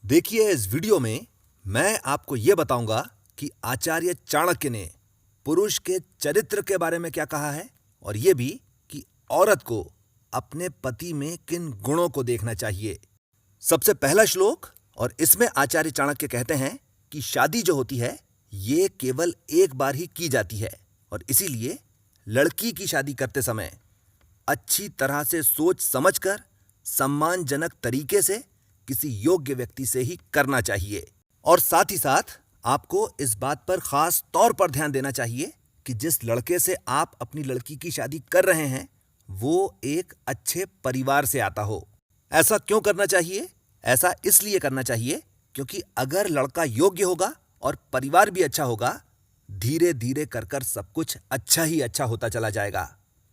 देखिए, इस वीडियो में मैं आपको यह बताऊंगा कि आचार्य चाणक्य ने पुरुष के चरित्र के बारे में क्या कहा है और यह भी कि औरत को अपने पति में किन गुणों को देखना चाहिए। सबसे पहला श्लोक, और इसमें आचार्य चाणक्य कहते हैं कि शादी जो होती है ये केवल एक बार ही की जाती है और इसीलिए लड़की की शादी करते समय अच्छी तरह से सोच समझकर सम्मानजनक तरीके से किसी योग्य व्यक्ति से ही करना चाहिए। और साथ ही साथ आपको इस बात पर खास तौर पर ध्यान देना चाहिए कि जिस लड़के से आप अपनी लड़की की शादी कर रहे हैं वो एक अच्छे परिवार से आता हो। ऐसा क्यों करना चाहिए? ऐसा इसलिए करना चाहिए क्योंकि अगर लड़का योग्य होगा और परिवार भी अच्छा होगा, धीरे धीरे कर सब कुछ अच्छा ही अच्छा होता चला जाएगा।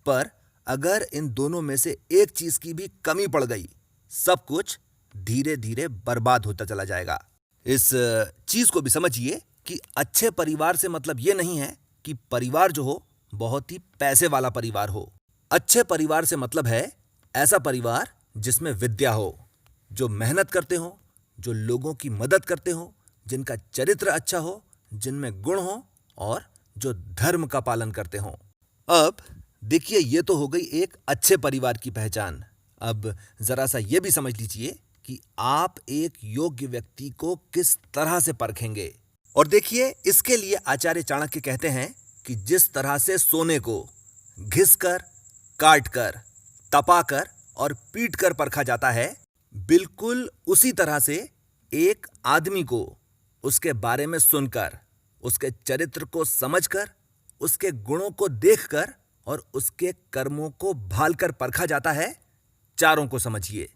पर अगर इन दोनों में से एक चीज की भी कमी पड़ गई, सब कुछ धीरे धीरे बर्बाद होता चला जाएगा। इस चीज को भी समझिए कि अच्छे परिवार से मतलब ये नहीं है कि परिवार जो हो बहुत ही पैसे वाला परिवार हो। अच्छे परिवार से मतलब है ऐसा परिवार जिसमें विद्या हो, जो मेहनत करते हो, जो लोगों की मदद करते हो, जिनका चरित्र अच्छा हो, जिनमें गुण हो और जो धर्म का पालन करते हो। अब देखिए, ये तो हो गई एक अच्छे परिवार की पहचान। अब जरा सा ये भी समझ लीजिए कि आप एक योग्य व्यक्ति को किस तरह से परखेंगे। और देखिए, इसके लिए आचार्य चाणक्य कहते हैं कि जिस तरह से सोने को घिसकर, काटकर, तपाकर और पीटकर परखा जाता है, बिल्कुल उसी तरह से एक आदमी को उसके बारे में सुनकर, उसके चरित्र को समझकर, उसके गुणों को देखकर और उसके कर्मों को भालकर परखा जाता है। चारों को समझिए।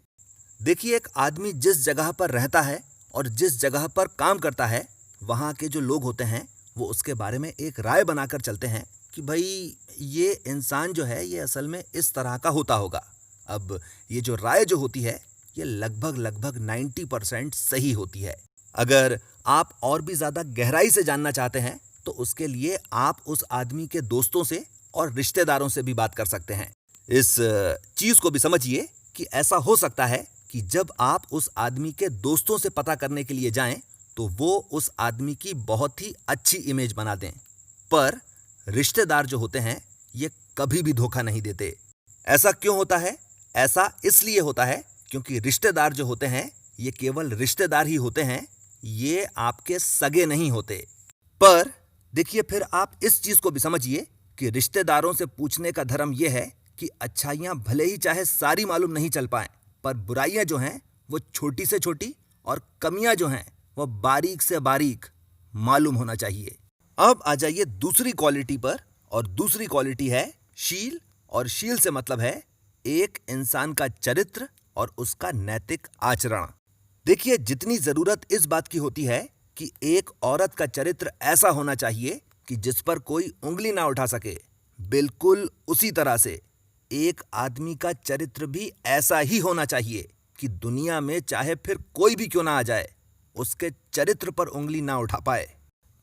देखिए, एक आदमी जिस जगह पर रहता है और जिस जगह पर काम करता है, वहाँ के जो लोग होते हैं वो उसके बारे में एक राय बनाकर चलते हैं कि भाई ये इंसान जो है ये असल में इस तरह का होता होगा। अब ये जो राय जो होती है ये लगभग 90% सही होती है। अगर आप और भी ज़्यादा गहराई से जानना चाहते हैं तो उसके लिए आप उस आदमी के दोस्तों से और रिश्तेदारों से भी बात कर सकते हैं। इस चीज़ को भी समझिए कि ऐसा हो सकता है कि जब आप उस आदमी के दोस्तों से पता करने के लिए जाएं तो वो उस आदमी की बहुत ही अच्छी इमेज बना दें, पर रिश्तेदार जो होते हैं ये कभी भी धोखा नहीं देते। ऐसा क्यों होता है? ऐसा इसलिए होता है क्योंकि रिश्तेदार जो होते हैं ये केवल रिश्तेदार ही होते हैं, ये आपके सगे नहीं होते। पर देखिए, फिर आप इस चीज़ को भी समझिए कि रिश्तेदारों से पूछने का धर्म यह है कि अच्छाइयाँ भले ही चाहे सारी मालूम नहीं चल पाएं, पर बुराइयां जो हैं वो छोटी से छोटी और कमियां जो हैं वो बारीक से बारीक मालूम होना चाहिए। अब आ जाइए दूसरी क्वालिटी पर, और दूसरी क्वालिटी है शील। और शील से मतलब है एक इंसान का चरित्र और उसका नैतिक आचरण। देखिए, जितनी जरूरत इस बात की होती है कि एक औरत का चरित्र ऐसा होना चाहिए कि जिस पर कोई उंगली ना उठा सके, बिल्कुल उसी तरह से एक आदमी का चरित्र भी ऐसा ही होना चाहिए कि दुनिया में चाहे फिर कोई भी क्यों ना आ जाए, उसके चरित्र पर उंगली ना उठा पाए।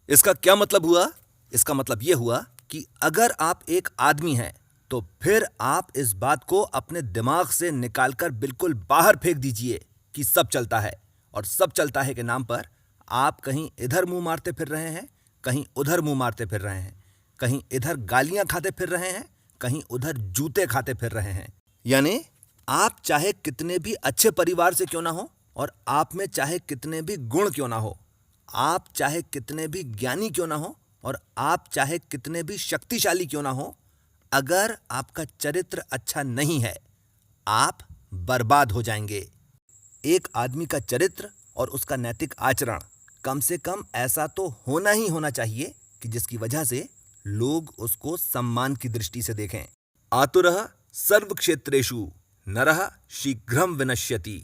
इसका क्या मतलब हुआ? इसका मतलब यह हुआ कि अगर आप एक आदमी हैं तो फिर आप इस बात को अपने दिमाग से निकालकर बिल्कुल बाहर फेंक दीजिए कि सब चलता है, और सब चलता है के नाम पर आप कहीं इधर मुंह मारते फिर रहे हैं, कहीं उधर मुंह मारते फिर रहे हैं, कहीं इधर गालियां खाते फिर रहे हैं, कहीं उधर जूते खाते फिर रहे हैं। यानी आप चाहे कितने भी अच्छे परिवार से क्यों ना हो, और आप में चाहे कितने भी गुण क्यों ना हो, आप चाहे कितने भी ज्ञानी क्यों ना हो, और आप चाहे कितने भी शक्तिशाली क्यों ना हो, अगर आपका चरित्र अच्छा नहीं है, आप बर्बाद हो जाएंगे। एक आदमी का चरित्र और उसका नैतिक आचरण कम से कम ऐसा तो होना ही होना चाहिए कि जिसकी वजह से लोग उसको सम्मान की दृष्टि से देखें। आतुरः सर्व क्षेत्रेषु नरः शीघ्रम विनश्यति।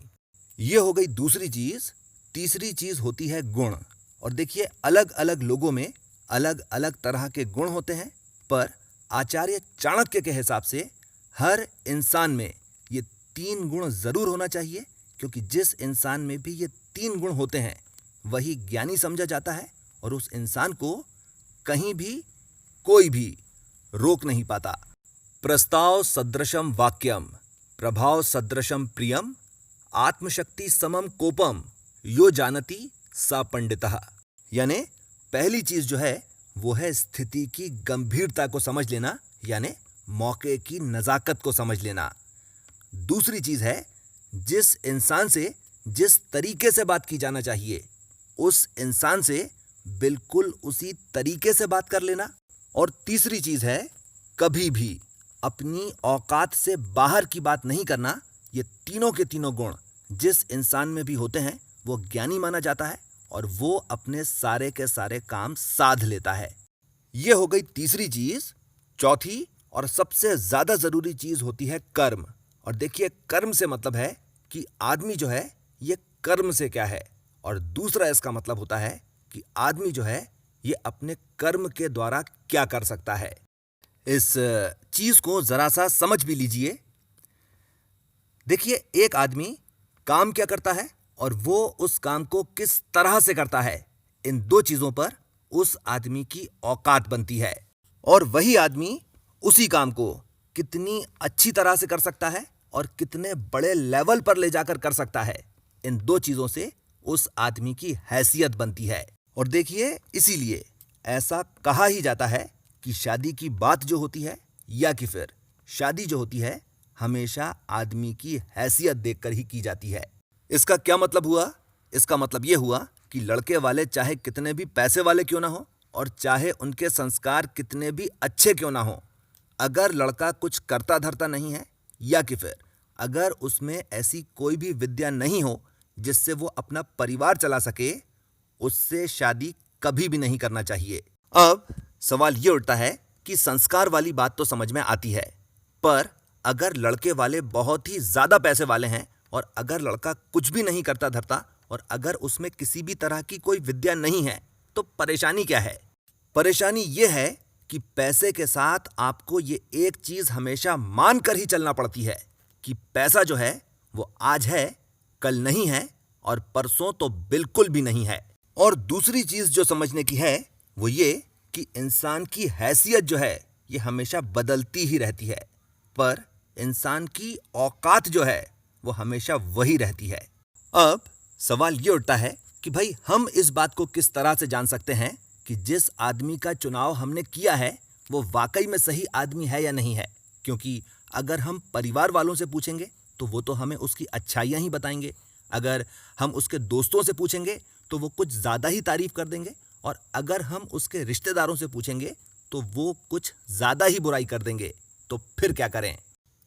ये हो गई दूसरी चीज। तीसरी चीज होती है गुण। और देखिए, अलग अलग लोगों में अलग अलग तरह के गुण होते हैं, पर आचार्य चाणक्य के हिसाब से हर इंसान में ये 3 गुण जरूर होना चाहिए, क्योंकि जिस इंसान में भी ये 3 गुण होते हैं वही ज्ञानी समझा जाता है और उस इंसान को कहीं भी कोई भी रोक नहीं पाता। प्रस्ताव सदृशम वाक्यम, प्रभाव सदृशम प्रियम, आत्मशक्ति समम कोपम, यो जानती सा पंडितः। यानी पहली चीज जो है वो है स्थिति की गंभीरता को समझ लेना, यानी मौके की नजाकत को समझ लेना। दूसरी चीज है जिस इंसान से जिस तरीके से बात की जाना चाहिए उस इंसान से बिल्कुल उसी तरीके से बात कर लेना। और तीसरी चीज है कभी भी अपनी औकात से बाहर की बात नहीं करना। ये तीनों के तीनों गुण जिस इंसान में भी होते हैं वो ज्ञानी माना जाता है और वो अपने सारे के सारे काम साध लेता है। ये हो गई तीसरी चीज। चौथी और सबसे ज्यादा जरूरी चीज होती है कर्म। और देखिए, कर्म से मतलब है कि आदमी जो है ये कर्म से क्या है, और दूसरा इसका मतलब होता है कि आदमी जो है ये अपने कर्म के द्वारा क्या कर सकता है। इस चीज को जरा सा समझ भी लीजिए। देखिए, एक आदमी काम क्या करता है और वो उस काम को किस तरह से करता है, इन दो चीजों पर उस आदमी की औकात बनती है। और वही आदमी उसी काम को कितनी अच्छी तरह से कर सकता है और कितने बड़े लेवल पर ले जाकर कर सकता है, इन दो चीजों से उस आदमी की हैसियत बनती है। और देखिए, इसीलिए ऐसा कहा ही जाता है कि शादी की बात जो होती है या कि फिर शादी जो होती है हमेशा आदमी की हैसियत देखकर ही की जाती है। इसका क्या मतलब हुआ? इसका मतलब यह हुआ कि लड़के वाले चाहे कितने भी पैसे वाले क्यों ना हो और चाहे उनके संस्कार कितने भी अच्छे क्यों ना हो, अगर लड़का कुछ करता धरता नहीं है या कि फिर अगर उसमें ऐसी कोई भी विद्या नहीं हो जिससे वो अपना परिवार चला सके, उससे शादी कभी भी नहीं करना चाहिए। अब सवाल ये उठता है कि संस्कार वाली बात तो समझ में आती है, पर अगर लड़के वाले बहुत ही ज्यादा पैसे वाले हैं और अगर लड़का कुछ भी नहीं करता धरता और अगर उसमें किसी भी तरह की कोई विद्या नहीं है, तो परेशानी क्या है? परेशानी ये है कि पैसे के साथ आपको ये एक चीज हमेशा मानकर ही चलना पड़ती है कि पैसा जो है वो आज है, कल नहीं है और परसों तो बिल्कुल भी नहीं है। और दूसरी चीज जो समझने की है वो ये कि इंसान की हैसियत जो है ये हमेशा बदलती ही रहती है, पर इंसान की औकात जो है वो हमेशा वही रहती है। अब सवाल ये उठता है कि भाई हम इस बात को किस तरह से जान सकते हैं कि जिस आदमी का चुनाव हमने किया है वो वाकई में सही आदमी है या नहीं है? क्योंकि अगर हम परिवार वालों से पूछेंगे तो वो तो हमें उसकी अच्छाइयाँ ही बताएंगे, अगर हम उसके दोस्तों से पूछेंगे तो वो कुछ ज़्यादा ही तारीफ कर देंगे, और अगर हम उसके रिश्तेदारों से पूछेंगे तो वो कुछ ज़्यादा ही बुराई कर देंगे। तो फिर क्या करें?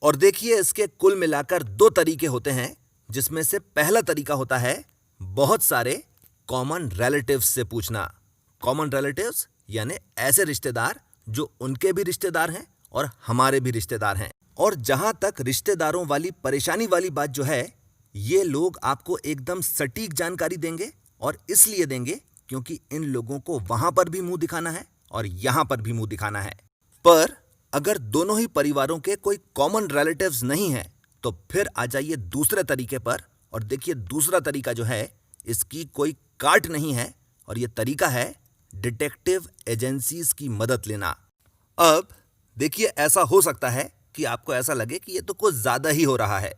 और देखिए, इसके कुल मिलाकर दो तरीके होते हैं, जिसमें से पहला तरीका होता है बहुत सारे कॉमन रिलेटिव्स से पूछना। कॉमन रिलेटिव्स यानी ऐसे रिश्तेदार जो उनके भी रिश्तेदार हैं और हमारे भी रिश्तेदार हैं। और जहां तक रिश्तेदारों वाली परेशानी वाली बात जो है, ये लोग आपको एकदम सटीक जानकारी देंगे, और इसलिए देंगे क्योंकि इन लोगों को वहां पर भी मुंह दिखाना है और यहां पर भी मुंह दिखाना है। पर अगर दोनों ही परिवारों के कोई कॉमन रिलेटिव्स नहीं है तो फिर आ जाइए दूसरे तरीके पर। और देखिए, दूसरा तरीका जो है इसकी कोई काट नहीं है, और यह तरीका है डिटेक्टिव एजेंसीज की मदद लेना। अब देखिए, ऐसा हो सकता है कि आपको ऐसा लगे कि ये तो कुछ ज्यादा ही हो रहा है,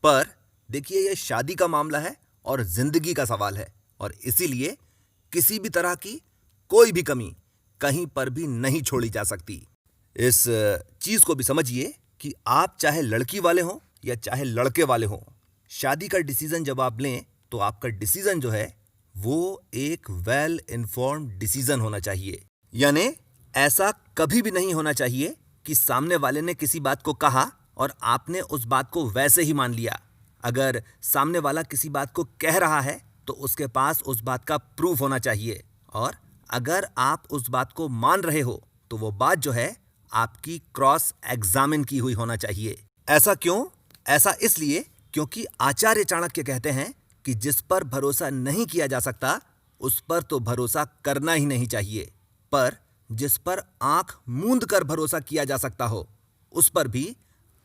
पर देखिए, ये शादी का मामला है और जिंदगी का सवाल है, और इसीलिए किसी भी तरह की कोई भी कमी कहीं पर भी नहीं छोड़ी जा सकती। इस चीज को भी समझिए कि आप चाहे लड़की वाले हों या चाहे लड़के वाले हों, शादी का डिसीजन जब आप लें तो आपका डिसीजन जो है वो एक वेल इन्फॉर्म्ड डिसीजन होना चाहिए। यानी ऐसा कभी भी नहीं होना चाहिए कि सामने वाले ने किसी बात को कहा और आपने उस बात को वैसे ही मान लिया। अगर सामने वाला किसी बात को कह रहा है तो उसके पास उस बात का प्रूफ होना चाहिए, और अगर आप उस बात को मान रहे हो तो वो बात जो है आपकी क्रॉस एग्जामिन की हुई होना चाहिए। ऐसा क्यों? ऐसा इसलिए क्योंकि आचार्य चाणक्य कहते हैं कि जिस पर भरोसा नहीं किया जा सकता उस पर तो भरोसा करना ही नहीं चाहिए, पर जिस पर आंख मूंद कर भरोसा किया जा सकता हो उस पर भी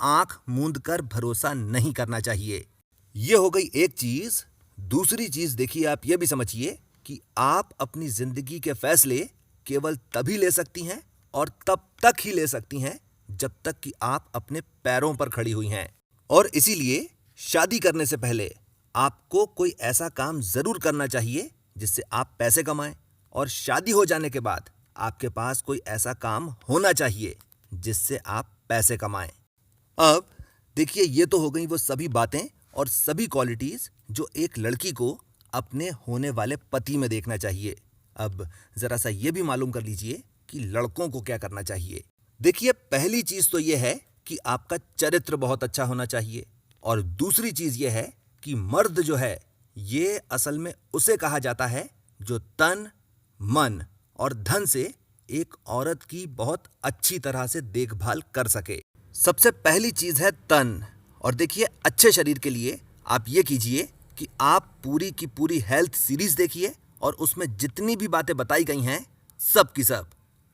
आंख मूंद कर भरोसा नहीं करना चाहिए। यह हो गई एक चीज। दूसरी चीज देखिए, आप यह भी समझिए कि आप अपनी जिंदगी के फैसले केवल तभी ले सकती हैं और तब तक ही ले सकती हैं जब तक कि आप अपने पैरों पर खड़ी हुई हैं। और इसीलिए शादी करने से पहले आपको कोई ऐसा काम जरूर करना चाहिए जिससे आप पैसे कमाएं, और शादी हो जाने के बाद आपके पास कोई ऐसा काम होना चाहिए जिससे आप पैसे कमाएं। अब देखिए, ये तो हो गई वो सभी बातें और सभी क्वालिटीज जो एक लड़की को अपने होने वाले पति में देखना चाहिए। अब जरा सा ये भी मालूम कर लीजिए कि लड़कों को क्या करना चाहिए। देखिए, पहली चीज तो ये है कि आपका चरित्र बहुत अच्छा होना चाहिए, और दूसरी चीज ये है कि मर्द जो है ये असल में उसे कहा जाता है जो तन, मन और धन से एक औरत की बहुत अच्छी तरह से देखभाल कर सके। सबसे पहली चीज है तन। और देखिए, अच्छे शरीर के लिए आप ये कीजिए कि आप पूरी की पूरी हेल्थ सीरीज देखिए, और उसमें जितनी भी बातें बताई गई हैं सब की सब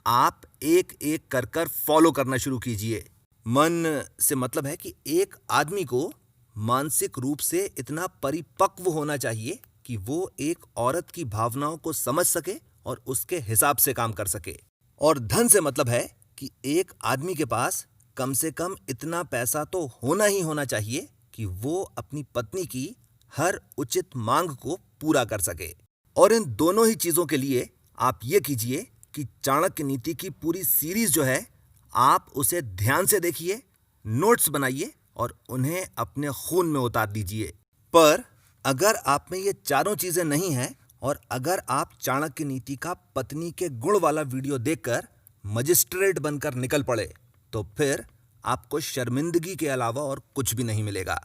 आप एक एक कर कर फॉलो करना शुरू कीजिए। मन से मतलब है कि एक आदमी को मानसिक रूप से इतना परिपक्व होना चाहिए कि वो एक औरत की भावनाओं को समझ सके और उसके हिसाब से काम कर सके। और धन से मतलब है कि एक आदमी के पास कम से कम इतना पैसा तो होना ही होना चाहिए कि वो अपनी पत्नी की हर उचित मांग को पूरा कर सके। और इन दोनों ही चीजों के लिए आप ये कीजिए कि चाणक्य नीति की पूरी सीरीज जो है आप उसे ध्यान से देखिए, नोट्स बनाइए और उन्हें अपने खून में उतार दीजिए। पर अगर आप में ये चारों चीजें नहीं हैं, और अगर आप चाणक्य नीति का पत्नी के गुण वाला वीडियो देखकर मजिस्ट्रेट बनकर निकल पड़े, तो फिर आपको शर्मिंदगी के अलावा और कुछ भी नहीं मिलेगा।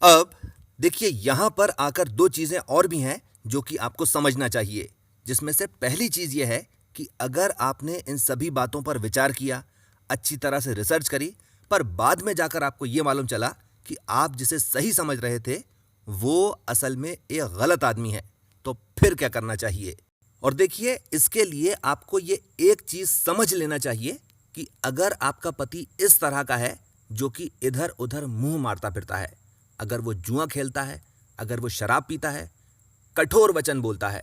अब देखिए, यहां पर आकर दो चीजें और भी हैं जो कि आपको समझना चाहिए, जिसमें से पहली चीज यह है कि अगर आपने इन सभी बातों पर विचार किया, अच्छी तरह से रिसर्च करी, पर बाद में जाकर आपको यह मालूम चला कि आप जिसे सही समझ रहे थे वो असल में एक गलत आदमी है, तो फिर क्या करना चाहिए। और देखिए, इसके लिए आपको ये एक चीज समझ लेना चाहिए कि अगर आपका पति इस तरह का है जो कि इधर उधर मुंह मारता फिरता है, अगर वो जुआ खेलता है, अगर वो शराब पीता है, कठोर वचन बोलता है,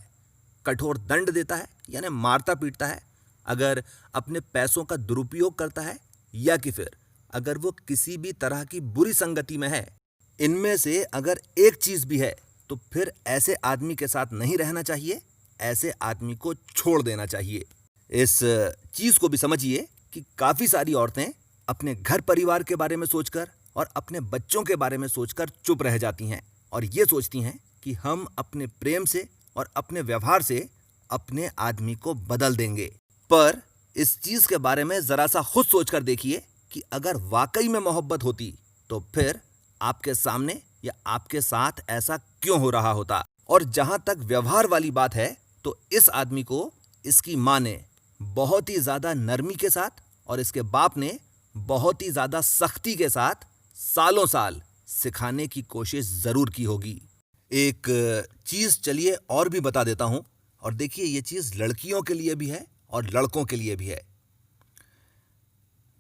कठोर दंड देता है यानी मारता पीटता है, अगर अपने पैसों का दुरुपयोग करता है, या कि फिर अगर वो किसी भी तरह की बुरी संगति में है, इनमें से अगर एक चीज भी है, तो फिर ऐसे आदमी के साथ नहीं रहना चाहिए, ऐसे आदमी को छोड़ देना चाहिए। इस चीज को भी समझिए कि काफी सारी औरतें अपने घर परिवार के बारे में सोचकर और अपने बच्चों के बारे में सोचकर चुप रह जाती हैं, और ये सोचती हैं कि हम अपने प्रेम से और अपने व्यवहार से अपने आदमी को बदल देंगे। पर इस चीज के बारे में जरा सा खुद सोचकर देखिए कि अगर वाकई में मोहब्बत होती तो फिर आपके सामने या आपके साथ ऐसा क्यों हो रहा होता। और जहां तक व्यवहार वाली बात है, तो इस आदमी को इसकी मां ने बहुत ही ज्यादा नरमी के साथ और इसके बाप ने बहुत ही ज्यादा सख्ती के साथ सालों साल सिखाने की कोशिश जरूर की होगी। एक चीज चलिए और भी बता देता हूं, और देखिए, ये चीज लड़कियों के लिए भी है और लड़कों के लिए भी है।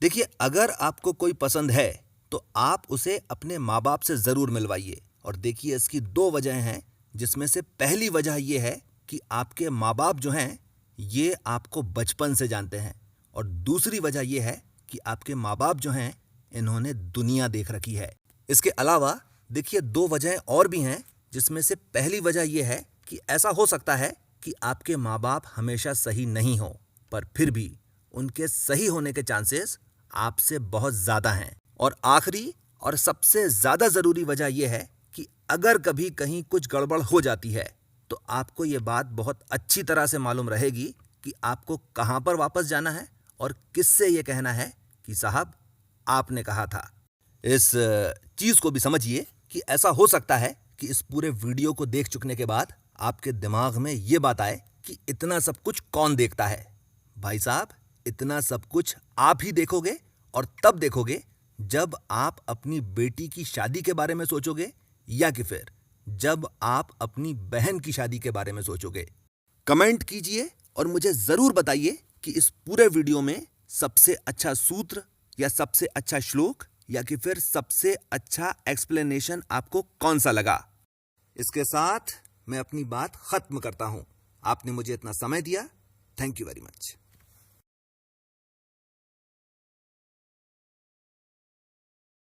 देखिए, अगर आपको कोई पसंद है तो आप उसे अपने माँ बाप से जरूर मिलवाइए। और देखिए, इसकी दो वजह हैं, जिसमें से पहली वजह यह है कि आपके माँ बाप जो हैं ये आपको बचपन से जानते हैं, और दूसरी वजह यह है कि आपके माँ बाप जो हैं इन्होंने दुनिया देख रखी है। इसके अलावा देखिए, दो वजहें और भी हैं, जिसमें से पहली वजह यह है कि ऐसा हो सकता है कि आपके माँ बाप हमेशा सही नहीं हो, पर फिर भी उनके सही होने के चांसेस आपसे बहुत ज्यादा हैं। और आखिरी और सबसे ज्यादा जरूरी वजह यह है कि अगर कभी कहीं कुछ गड़बड़ हो जाती है, तो आपको ये बात बहुत अच्छी तरह से मालूम रहेगी कि आपको कहां पर वापस जाना है और किससे ये कहना है कि साहब आपने कहा था। इस चीज को भी समझिए कि ऐसा हो सकता है कि इस पूरे वीडियो को देख चुकने के बाद आपके दिमाग में ये बात आए कि इतना सब कुछ कौन देखता है। भाई साहब, इतना सब कुछ आप ही देखोगे, और तब देखोगे जब आप अपनी बेटी की शादी के बारे में सोचोगे, या कि फिर जब आप अपनी बहन की शादी के बारे में सोचोगे। कमेंट कीजिए और मुझे जरूर बताइए कि इस पूरे वीडियो में सबसे अच्छा सूत्र या सबसे अच्छा श्लोक या कि फिर सबसे अच्छा एक्सप्लेनेशन आपको कौन सा लगा। इसके साथ मैं अपनी बात खत्म करता हूं। आपने मुझे इतना समय दिया, थैंक यू वेरी मच।